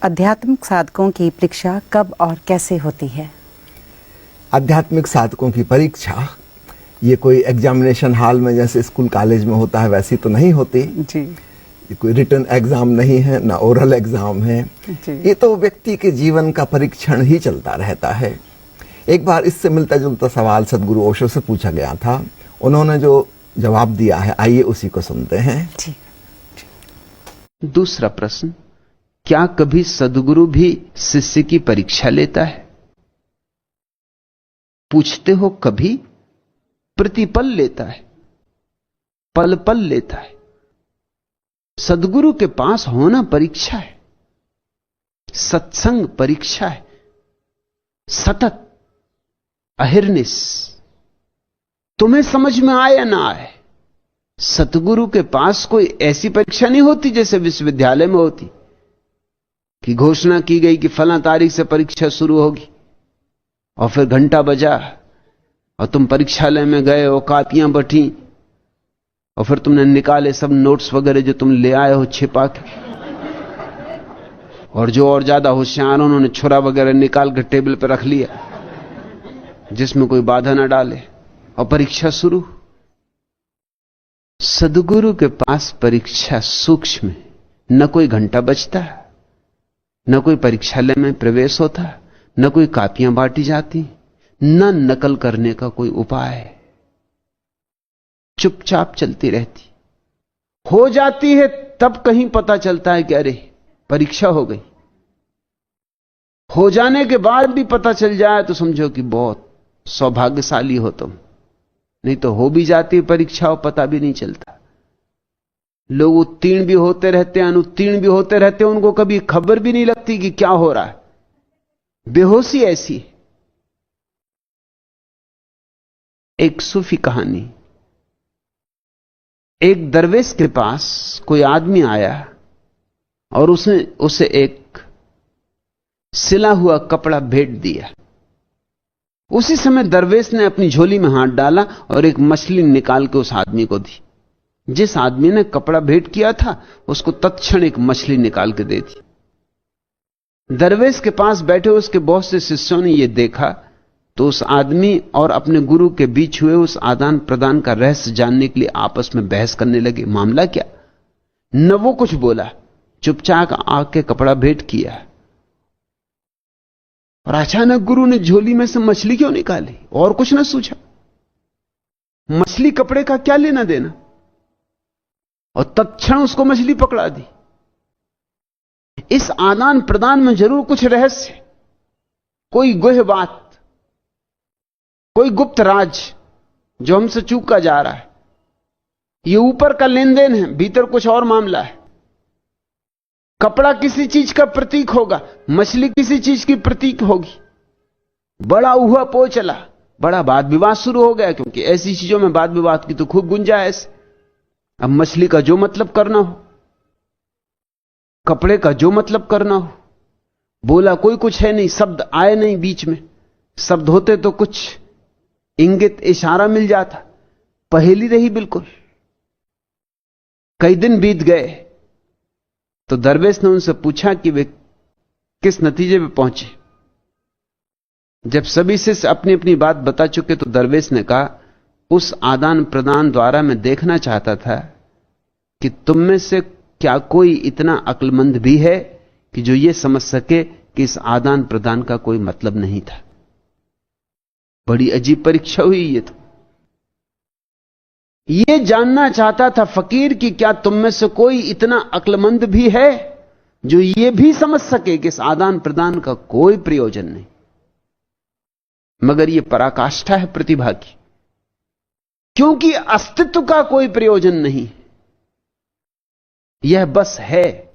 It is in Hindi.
आध्यात्मिक साधकों की परीक्षा कब और कैसे होती है? आध्यात्मिक साधकों की परीक्षा ये कोई एग्जामिनेशन हॉल में जैसे स्कूल कॉलेज में होता है वैसी तो नहीं होती जी। ये कोई रिटन एग्जाम नहीं है, ना ओरल एग्जाम है जी। ये तो व्यक्ति के जीवन का परीक्षण ही चलता रहता है। एक बार इससे मिलता जुलता सवाल सदगुरु ओशो से पूछा गया था, उन्होंने जो जवाब दिया है आइए उसी को सुनते हैं। जी। दूसरा प्रश्न, क्या कभी सदगुरु भी शिष्य की परीक्षा लेता है? पूछते हो कभी? प्रतिपल लेता है, पल पल लेता है। सदगुरु के पास होना परीक्षा है, सत्संग परीक्षा है, सतत अहिर्निश। तुम्हें समझ में आए या ना आए, सतगुरु के पास कोई ऐसी परीक्षा नहीं होती जैसे विश्वविद्यालय में होती कि घोषणा की गई कि फला तारीख से परीक्षा शुरू होगी और फिर घंटा बजा और तुम परीक्षालय में गए और कापियां बटी और फिर तुमने निकाले सब नोट्स वगैरह जो तुम ले आए हो छिपा के, और जो और ज्यादा होशियार उन्होंने छुरा वगैरह निकाल कर टेबल पर रख लिया जिसमें कोई बाधा ना डाले और परीक्षा शुरू। सदगुरु के पास परीक्षा सूक्ष्म है, न कोई घंटा बजता, न कोई परीक्षालय में प्रवेश होता, न कोई कापियां बांटी जाती, न नकल करने का कोई उपाय है। चुपचाप चलती रहती, हो जाती है तब कहीं पता चलता है कि अरे परीक्षा हो गई। हो जाने के बाद भी पता चल जाए तो समझो कि बहुत सौभाग्यशाली हो तुम, नहीं तो हो भी जाती है परीक्षा और पता भी नहीं चलता। लोग उत्तीर्ण भी होते रहते हैं, अनुत्तीर्ण भी होते रहते हैं, उनको कभी खबर भी नहीं लगती कि क्या हो रहा है। बेहोशी ऐसी है। एक सूफी कहानी, एक दरवेश के पास कोई आदमी आया और उसने उसे एक सिला हुआ कपड़ा भेंट दिया। उसी समय दरवेश ने अपनी झोली में हाथ डाला और एक मछली निकाल के उस आदमी को दी। जिस आदमी ने कपड़ा भेंट किया था उसको तत्क्षण एक मछली निकाल के दे दी। दरवेश के पास बैठे उसके बहुत से शिष्यों ने यह देखा तो उस आदमी और अपने गुरु के बीच हुए उस आदान प्रदान का रहस्य जानने के लिए आपस में बहस करने लगे। मामला क्या? न वो कुछ बोला, चुपचाप आके कपड़ा भेंट किया और अचानक गुरु ने झोली में से मछली क्यों निकाली और कुछ ना सूझा। मछली कपड़े का क्या लेना देना, और तत्क्षण उसको मछली पकड़ा दी। इस आदान प्रदान में जरूर कुछ रहस्य, कोई गुह बात, कोई गुप्त राज जो हमसे चूका जा रहा है। यह ऊपर का लेन देन है, भीतर कुछ और मामला है। कपड़ा किसी चीज का प्रतीक होगा, मछली किसी चीज की प्रतीक होगी। बड़ा उहा पो चला, बड़ा वाद विवाद शुरू हो गया, क्योंकि ऐसी चीजों में वाद विवाद की तो खूब गुंजाइश। अब मछली का जो मतलब करना हो, कपड़े का जो मतलब करना हो, बोला कोई कुछ है नहीं, शब्द आए नहीं बीच में। शब्द होते तो कुछ इंगित इशारा मिल जाता, पहेली रही बिल्कुल। कई दिन बीत गए तो दरवेश ने उनसे पूछा कि वे किस नतीजे पे पहुंचे। जब सभी शिष्य अपनी अपनी बात बता चुके तो दरवेश ने कहा, उस आदान प्रदान द्वारा मैं देखना चाहता था कि तुम में से क्या कोई इतना अक्लमंद भी है कि जो यह समझ सके कि इस आदान प्रदान का कोई मतलब नहीं था। बड़ी अजीब परीक्षा हुई ये तो। ये जानना चाहता था फकीर कि क्या तुम में से कोई इतना अक्लमंद भी है जो ये भी समझ सके कि इस आदान प्रदान का कोई प्रयोजन नहीं। मगर यह पराकाष्ठा है प्रतिभा की, क्योंकि अस्तित्व का कोई प्रयोजन नहीं, यह बस है।